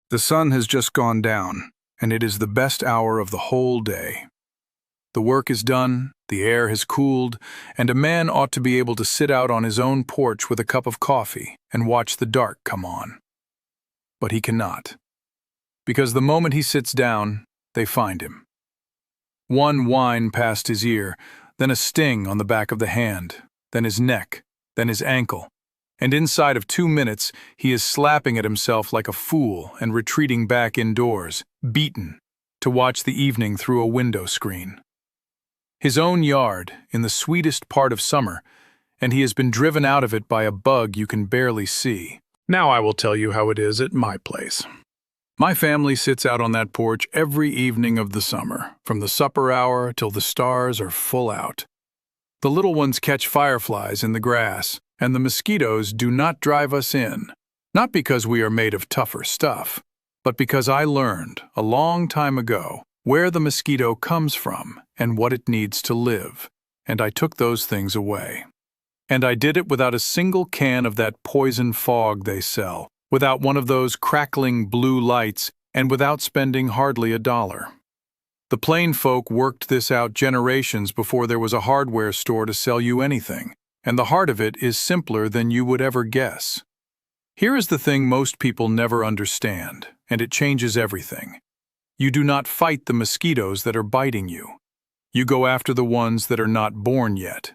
The sun has just gone down, and it is the best hour of the whole day. The work is done, the air has cooled, and a man ought to be able to sit out on his own porch with a cup of coffee and watch the dark come on. But he cannot, because the moment he sits down, they find him. One whine past his ear, then a sting on the back of the hand, then his neck, then his ankle, and inside of 2 minutes he is slapping at himself like a fool and retreating back indoors, beaten, to watch the evening through a window screen. His own yard, in the sweetest part of summer, and he has been driven out of it by a bug you can barely see. Now I will tell you how it is at my place. My family sits out on that porch every evening of the summer, from the supper hour till the stars are full out. The little ones catch fireflies in the grass, and the mosquitoes do not drive us in, not because we are made of tougher stuff, but because I learned, a long time ago, where the mosquito comes from and what it needs to live, and I took those things away. And I did it without a single can of that poison fog they sell, without one of those crackling blue lights, and without spending hardly $1. The plain folk worked this out generations before there was a hardware store to sell you anything, and the heart of it is simpler than you would ever guess. Here is the thing most people never understand, and it changes everything. You do not fight the mosquitoes that are biting you. You go after the ones that are not born yet.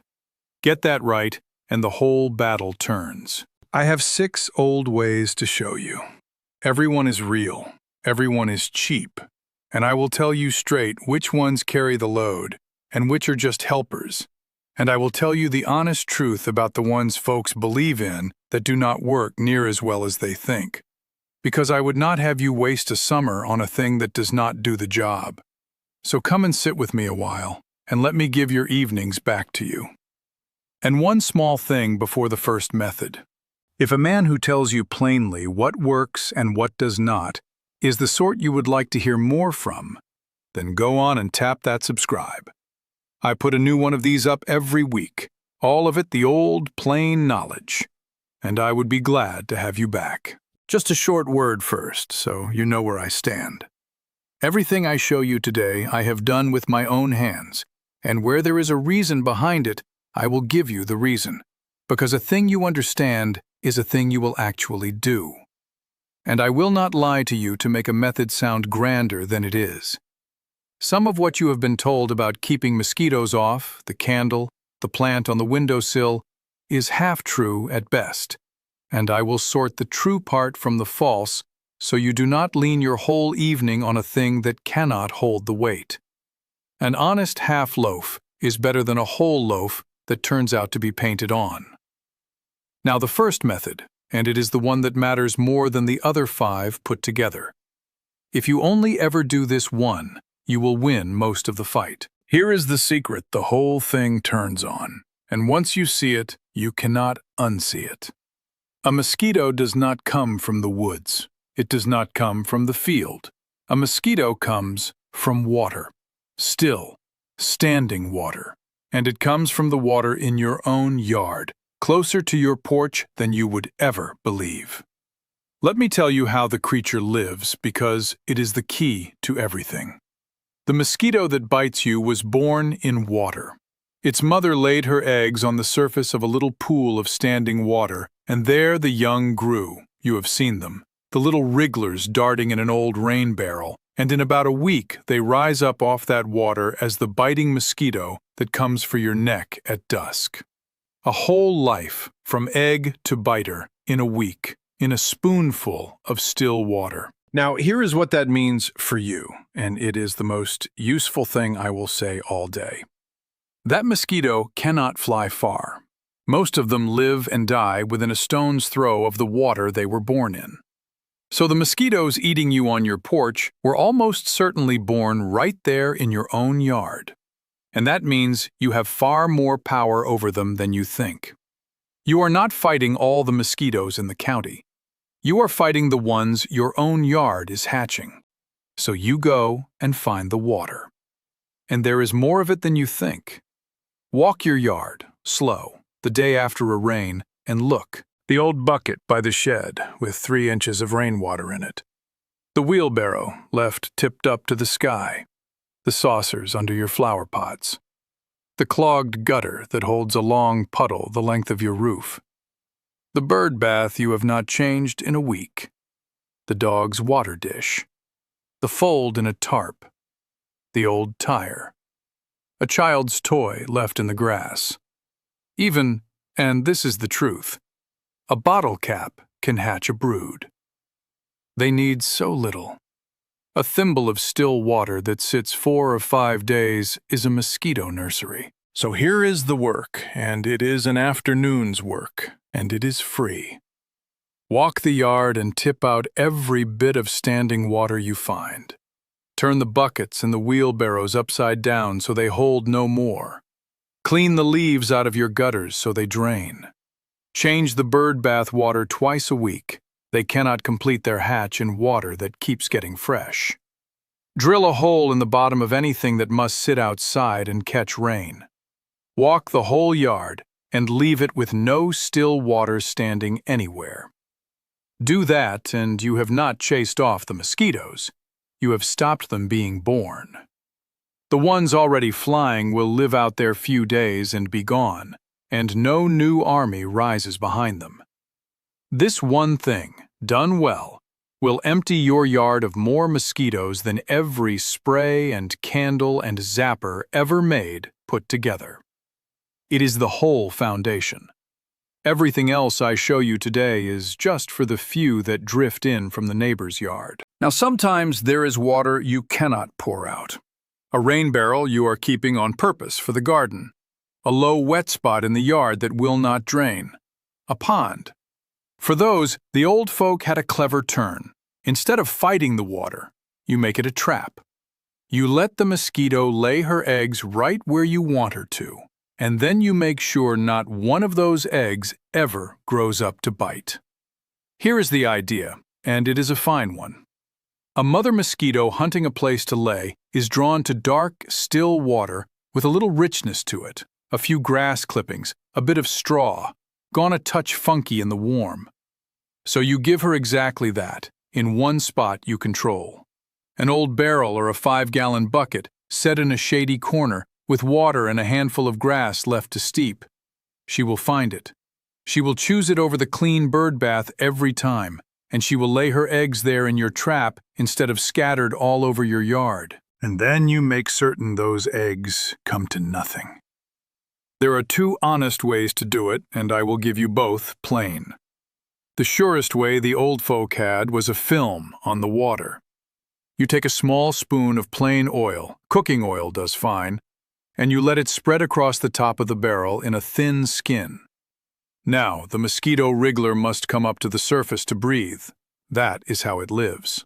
Get that right, and the whole battle turns. I have 6 old ways to show you. Everyone is real, everyone is cheap, and I will tell you straight which ones carry the load and which are just helpers. And I will tell you the honest truth about the ones folks believe in that do not work near as well as they think. Because I would not have you waste a summer on a thing that does not do the job. So come and sit with me a while, and let me give your evenings back to you. And one small thing before the first method. If a man who tells you plainly what works and what does not is the sort you would like to hear more from, then go on and tap that subscribe. I put a new one of these up every week, all of it the old, plain knowledge, and I would be glad to have you back. Just a short word first, so you know where I stand. Everything I show you today I have done with my own hands, and where there is a reason behind it, I will give you the reason, because a thing you understand is a thing you will actually do. And I will not lie to you to make a method sound grander than it is. Some of what you have been told about keeping mosquitoes off, the candle, the plant on the windowsill, is half true at best, and I will sort the true part from the false so you do not lean your whole evening on a thing that cannot hold the weight. An honest half loaf is better than a whole loaf that turns out to be painted on. Now the first method, and it is the one that matters more than the other 5 put together. If you only ever do this one, you will win most of the fight. Here is the secret the whole thing turns on, and once you see it, you cannot unsee it. A mosquito does not come from the woods. It does not come from the field. A mosquito comes from water. Still, standing water. And it comes from the water in your own yard, closer to your porch than you would ever believe. Let me tell you how the creature lives, because it is the key to everything. The mosquito that bites you was born in water. Its mother laid her eggs on the surface of a little pool of standing water, and there the young grew. You have seen them, the little wrigglers darting in an old rain barrel, and in about a week they rise up off that water as the biting mosquito that comes for your neck at dusk. A whole life, from egg to biter, in a week, in a spoonful of still water. Now, here is what that means for you, and it is the most useful thing I will say all day. That mosquito cannot fly far. Most of them live and die within a stone's throw of the water they were born in. So the mosquitoes eating you on your porch were almost certainly born right there in your own yard. And that means you have far more power over them than you think. You are not fighting all the mosquitoes in the county. You are fighting the ones your own yard is hatching. So you go and find the water. And there is more of it than you think. Walk your yard, slow, the day after a rain, and look. The old bucket by the shed with 3 inches of rainwater in it. The wheelbarrow left tipped up to the sky, the saucers under your flower pots, the clogged gutter that holds a long puddle the length of your roof, the bird bath you have not changed in a week, the dog's water dish, the fold in a tarp, the old tire, a child's toy left in the grass. Even, and this is the truth, a bottle cap can hatch a brood. They need so little. A thimble of still water that sits 4 or 5 days is a mosquito nursery. So here is the work, and it is an afternoon's work, and it is free. Walk the yard and tip out every bit of standing water you find. Turn the buckets and the wheelbarrows upside down so they hold no more. Clean the leaves out of your gutters so they drain. Change the bird bath water twice a week. They cannot complete their hatch in water that keeps getting fresh. Drill a hole in the bottom of anything that must sit outside and catch rain. Walk the whole yard and leave it with no still water standing anywhere. Do that and you have not chased off the mosquitoes. You have stopped them being born. The ones already flying will live out their few days and be gone, and no new army rises behind them. This one thing, done well, will empty your yard of more mosquitoes than every spray and candle and zapper ever made put together. It is the whole foundation. Everything else I show you today is just for the few that drift in from the neighbor's yard. Now sometimes there is water you cannot pour out. A rain barrel you are keeping on purpose for the garden. A low wet spot in the yard that will not drain. A pond. For those, the old folk had a clever turn. Instead of fighting the water, you make it a trap. You let the mosquito lay her eggs right where you want her to, and then you make sure not one of those eggs ever grows up to bite. Here is the idea, and it is a fine one. A mother mosquito hunting a place to lay is drawn to dark, still water with a little richness to it, a few grass clippings, a bit of straw, gone a touch funky in the warm. So you give her exactly that, in one spot you control. An old barrel or a 5-gallon bucket set in a shady corner with water and a handful of grass left to steep. She will find it. She will choose it over the clean bird bath every time, and she will lay her eggs there in your trap instead of scattered all over your yard. And then you make certain those eggs come to nothing. There are 2 honest ways to do it, and I will give you both plain. The surest way the old folk had was a film on the water. You take a small spoon of plain oil, cooking oil does fine, and you let it spread across the top of the barrel in a thin skin. Now, the mosquito wriggler must come up to the surface to breathe. That is how it lives.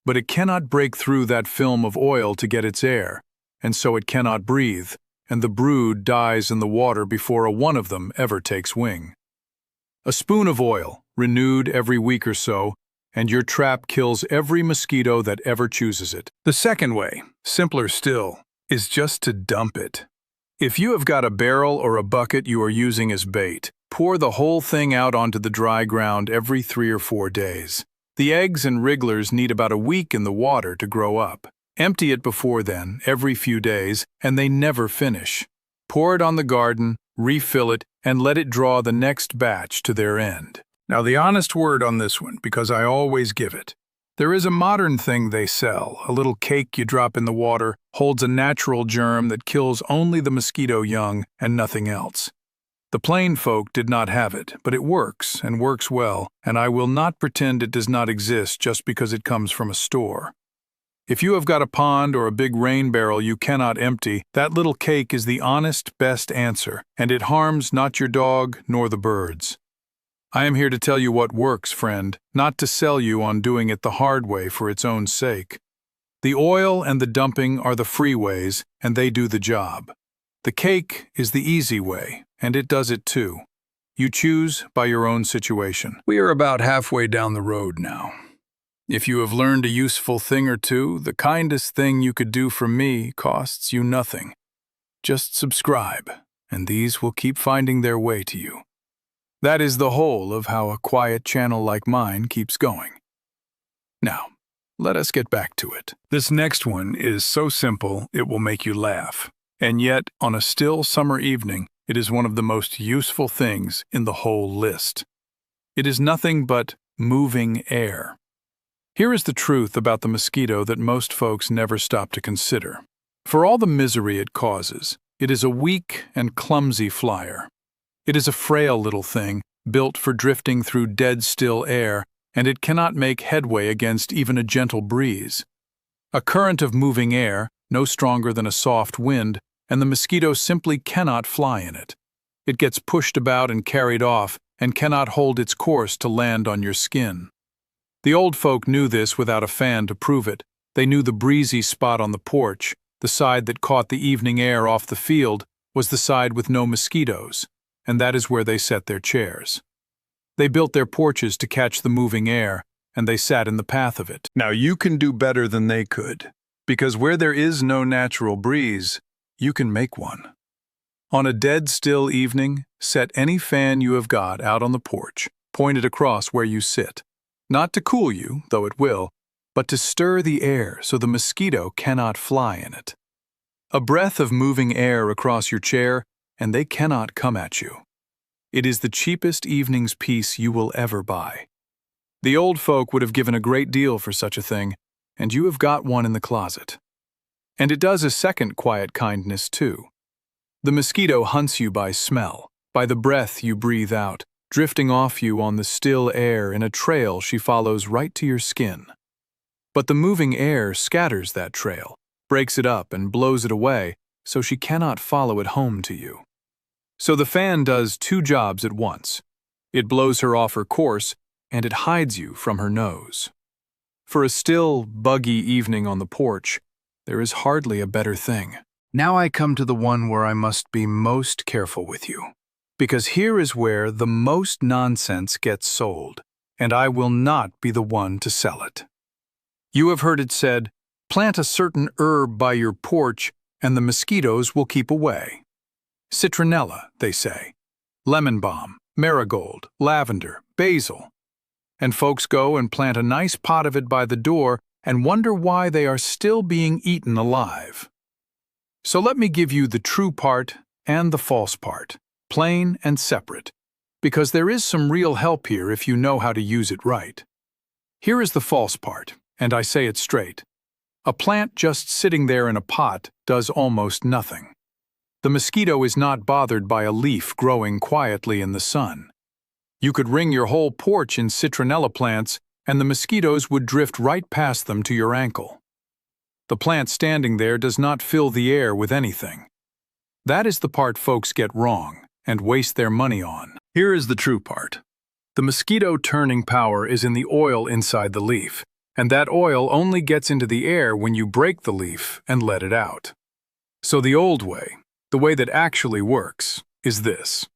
But it cannot break through that film of oil to get its air, and so it cannot breathe, and the brood dies in the water before a one of them ever takes wing. A spoon of oil, renewed every week or so, and your trap kills every mosquito that ever chooses it. The second way, simpler still, is just to dump it. If you have got a barrel or a bucket you are using as bait, pour the whole thing out onto the dry ground every 3 or 4 days. The eggs and wrigglers need about a week in the water to grow up. Empty it before then, every few days, and they never finish. Pour it on the garden, refill it, and let it draw the next batch to their end. Now the honest word on this one, because I always give it. There is a modern thing they sell, a little cake you drop in the water, holds a natural germ that kills only the mosquito young and nothing else. The plain folk did not have it, but it works, and works well, and I will not pretend it does not exist just because it comes from a store. If you have got a pond or a big rain barrel you cannot empty, that little cake is the honest, best answer, and it harms not your dog nor the birds. I am here to tell you what works, friend, not to sell you on doing it the hard way for its own sake. The oil and the dumping are the free ways, and they do the job. The cake is the easy way, and it does it too. You choose by your own situation. We are about halfway down the road now. If you have learned a useful thing or two, the kindest thing you could do for me costs you nothing. Just subscribe, and these will keep finding their way to you. That is the whole of how a quiet channel like mine keeps going. Now, let us get back to it. This next one is so simple it will make you laugh. And yet, on a still summer evening, it is one of the most useful things in the whole list. It is nothing but moving air. Here is the truth about the mosquito that most folks never stop to consider. For all the misery it causes, it is a weak and clumsy flyer. It is a frail little thing, built for drifting through dead still air, and it cannot make headway against even a gentle breeze. A current of moving air, no stronger than a soft wind, and the mosquito simply cannot fly in it. It gets pushed about and carried off, and cannot hold its course to land on your skin. The old folk knew this without a fan to prove it. They knew the breezy spot on the porch, the side that caught the evening air off the field, was the side with no mosquitoes, and that is where they set their chairs. They built their porches to catch the moving air, and they sat in the path of it. Now you can do better than they could, because where there is no natural breeze, you can make one. On a dead still evening, set any fan you have got out on the porch, pointed across where you sit. Not to cool you, though it will, but to stir the air so the mosquito cannot fly in it. A breath of moving air across your chair, and they cannot come at you. It is the cheapest evening's piece you will ever buy. The old folk would have given a great deal for such a thing, and you have got one in the closet. And it does a second quiet kindness, too. The mosquito hunts you by smell, by the breath you breathe out, drifting off you on the still air in a trail she follows right to your skin. But the moving air scatters that trail, breaks it up and blows it away, so she cannot follow it home to you. So the fan does two jobs at once. It blows her off her course, and it hides you from her nose. For a still, buggy evening on the porch, there is hardly a better thing. Now I come to the one where I must be most careful with you, because here is where the most nonsense gets sold, and I will not be the one to sell it. You have heard it said, plant a certain herb by your porch, and the mosquitoes will keep away. Citronella, they say, lemon balm, marigold, lavender, basil. And folks go and plant a nice pot of it by the door and wonder why they are still being eaten alive. So let me give you the true part and the false part, plain and separate, because there is some real help here if you know how to use it right. Here is the false part, and I say it straight. A plant just sitting there in a pot does almost nothing. The mosquito is not bothered by a leaf growing quietly in the sun. You could ring your whole porch in citronella plants, and the mosquitoes would drift right past them to your ankle. The plant standing there does not fill the air with anything. That is the part folks get wrong and waste their money on. Here is the true part. The mosquito turning power is in the oil inside the leaf, and that oil only gets into the air when you break the leaf and let it out. So the old way, the way that actually works, is this.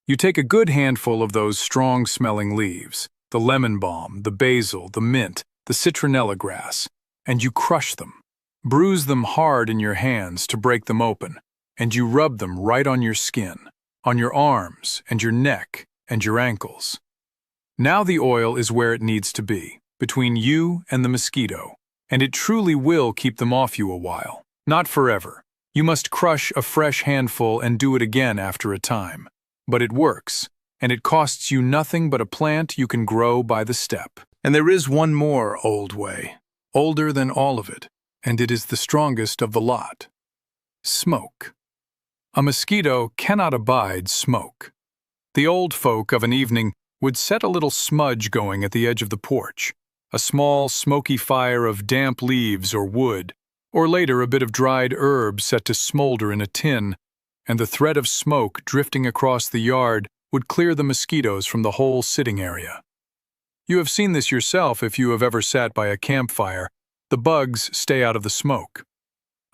You take a good handful of those strong-smelling leaves, the lemon balm, the basil, the mint, the citronella grass, and you crush them. Bruise them hard in your hands to break them open, and you rub them right on your skin, on your arms and your neck and your ankles. Now the oil is where it needs to be, between you and the mosquito, and it truly will keep them off you a while. Not forever. You must crush a fresh handful and do it again after a time. But it works, and it costs you nothing but a plant you can grow by the step. And there is one more old way, older than all of it, and it is the strongest of the lot. Smoke. A mosquito cannot abide smoke. The old folk of an evening would set a little smudge going at the edge of the porch, a small smoky fire of damp leaves or wood, or later a bit of dried herb set to smolder in a tin, and the thread of smoke drifting across the yard would clear the mosquitoes from the whole sitting area. You have seen this yourself if you have ever sat by a campfire. The bugs stay out of the smoke.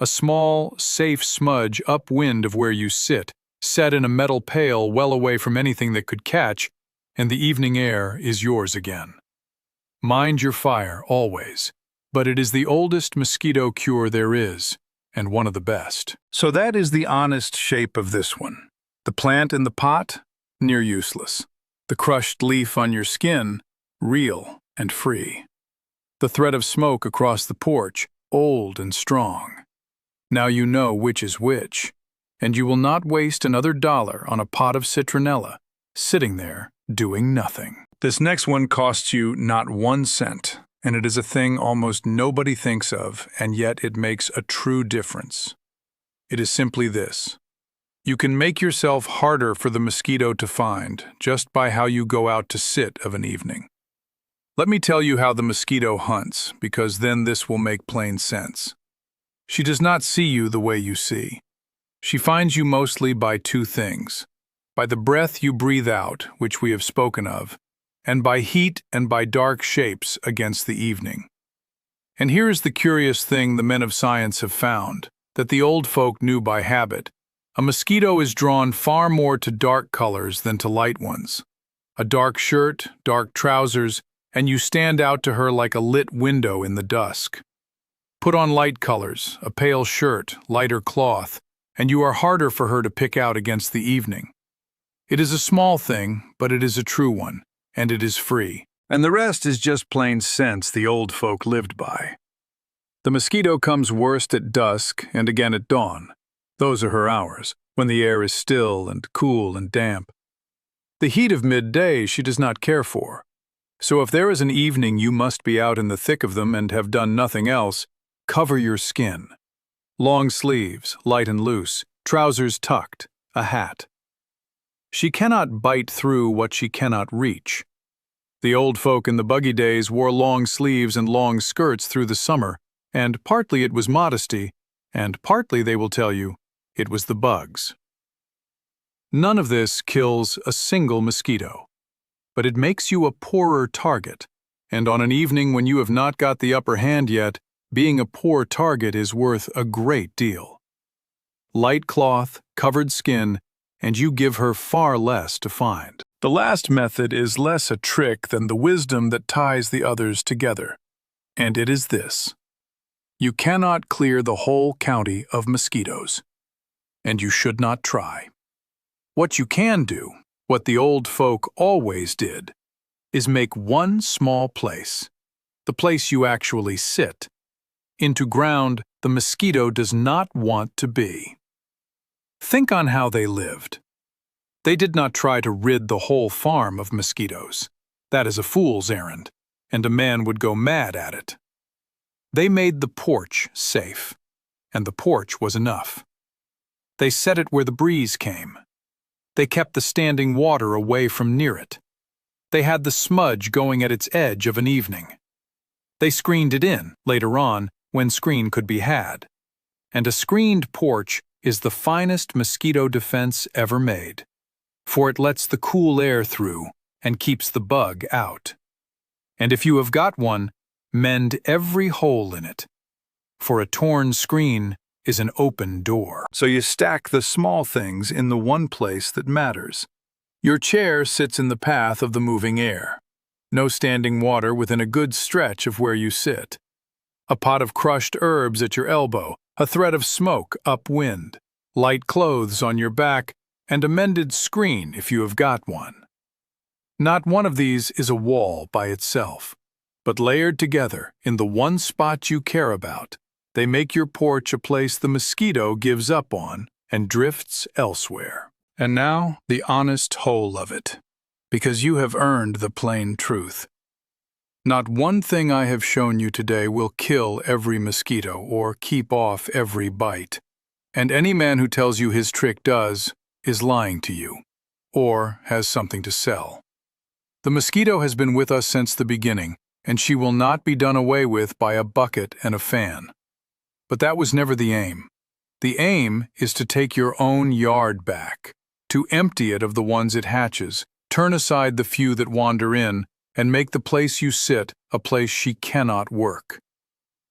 A small, safe smudge upwind of where you sit, set in a metal pail well away from anything that could catch, and the evening air is yours again. Mind your fire, always, but it is the oldest mosquito cure there is, and one of the best. So that is the honest shape of this one. The plant in the pot, near useless. The crushed leaf on your skin, real and free. the thread of smoke across the porch, old and strong. Now you know which is which, and you will not waste another dollar on a pot of citronella, sitting there doing nothing. This next one costs you not 1 cent, and it is a thing almost nobody thinks of, and yet it makes a true difference. It is simply this. You can make yourself harder for the mosquito to find just by how you go out to sit of an evening. Let me tell you how the mosquito hunts, because then this will make plain sense. She does not see you the way you see. She finds you mostly by 2 things: by the breath you breathe out, which we have spoken of, and by heat and by dark shapes against the evening. And here is the curious thing the men of science have found, that the old folk knew by habit. A mosquito is drawn far more to dark colors than to light ones. A dark shirt, dark trousers, and you stand out to her like a lit window in the dusk. Put on light colors, a pale shirt, lighter cloth, and you are harder for her to pick out against the evening. It is a small thing, but it is a true one, and it is free. And the rest is just plain sense the old folk lived by. The mosquito comes worst at dusk and again at dawn. Those are her hours, when the air is still and cool and damp. The heat of midday she does not care for. So if there is an evening you must be out in the thick of them and have done nothing else, cover your skin. Long sleeves, light and loose, trousers tucked, a hat. She cannot bite through what she cannot reach. The old folk in the buggy days wore long sleeves and long skirts through the summer, and partly it was modesty, and partly, they will tell you, it was the bugs. None of this kills a single mosquito, but it makes you a poorer target, and on an evening when you have not got the upper hand yet, being a poor target is worth a great deal. Light cloth, covered skin, and you give her far less to find. The last method is less a trick than the wisdom that ties the others together, and it is this. You cannot clear the whole county of mosquitoes, and you should not try. What you can do, what the old folk always did, is make one small place, the place you actually sit, into ground the mosquito does not want to be. Think on how they lived. They did not try to rid the whole farm of mosquitoes. That is a fool's errand, and a man would go mad at it. They made the porch safe, and the porch was enough. They set it where the breeze came. They kept the standing water away from near it. They had the smudge going at its edge of an evening. They screened it in, later on, when screen could be had. And a screened porch is the finest mosquito defense ever made, for it lets the cool air through and keeps the bug out. And if you have got one, mend every hole in it, for a torn screen is an open door. So you stack the small things in the one place that matters. Your chair sits in the path of the moving air. No standing water within a good stretch of where you sit. A pot of crushed herbs at your elbow, a thread of smoke upwind, light clothes on your back, and a mended screen if you have got one. Not one of these is a wall by itself, but layered together in the one spot you care about, they make your porch a place the mosquito gives up on and drifts elsewhere. And now the honest whole of it, because you have earned the plain truth. Not one thing I have shown you today will kill every mosquito or keep off every bite. And any man who tells you his trick does is lying to you, or has something to sell. The mosquito has been with us since the beginning, and she will not be done away with by a bucket and a fan. But that was never the aim. The aim is to take your own yard back, to empty it of the ones it hatches, turn aside the few that wander in, and make the place you sit a place she cannot work.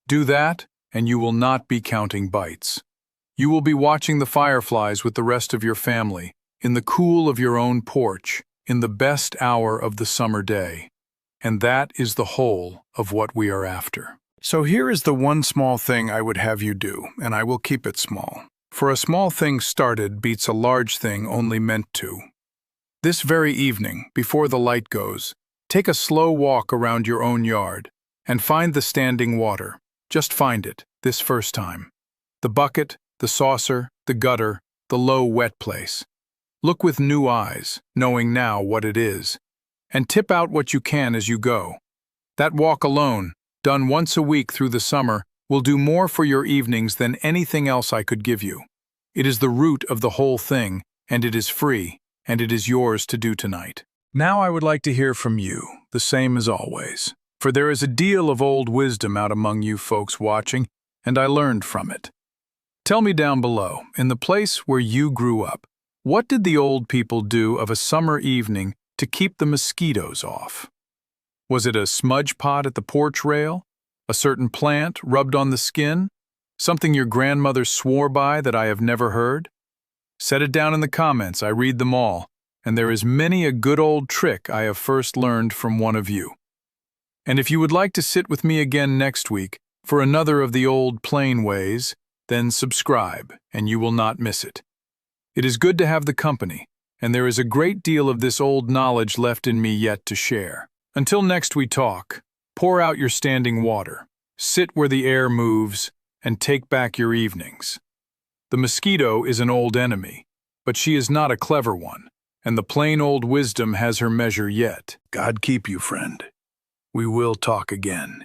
Do that, and you will not be counting bites. You will be watching the fireflies with the rest of your family, in the cool of your own porch, in the best hour of the summer day. And that is the whole of what we are after. So here is the one small thing I would have you do, and I will keep it small. For a small thing started beats a large thing only meant to. This very evening, before the light goes, take a slow walk around your own yard. And find the standing water. Just find it, this first time. The bucket, the saucer, the gutter, the low, wet place. Look with new eyes, knowing now what it is. And tip out what you can as you go. That walk alone, done once a week through the summer, will do more for your evenings than anything else I could give you. It is the root of the whole thing, and it is free, and it is yours to do tonight. Now I would like to hear from you, the same as always. For there is a deal of old wisdom out among you folks watching, and I learned from it. Tell me down below, in the place where you grew up, what did the old people do of a summer evening to keep the mosquitoes off? Was it a smudge pot at the porch rail? A certain plant rubbed on the skin? Something your grandmother swore by that I have never heard? Set it down in the comments, I read them all, and there is many a good old trick I have first learned from one of you. And if you would like to sit with me again next week for another of the old plain ways, then subscribe, and you will not miss it. It is good to have the company, and there is a great deal of this old knowledge left in me yet to share. Until next we talk, pour out your standing water, sit where the air moves, and take back your evenings. The mosquito is an old enemy, but she is not a clever one, and the plain old wisdom has her measure yet. God keep you, friend. We will talk again.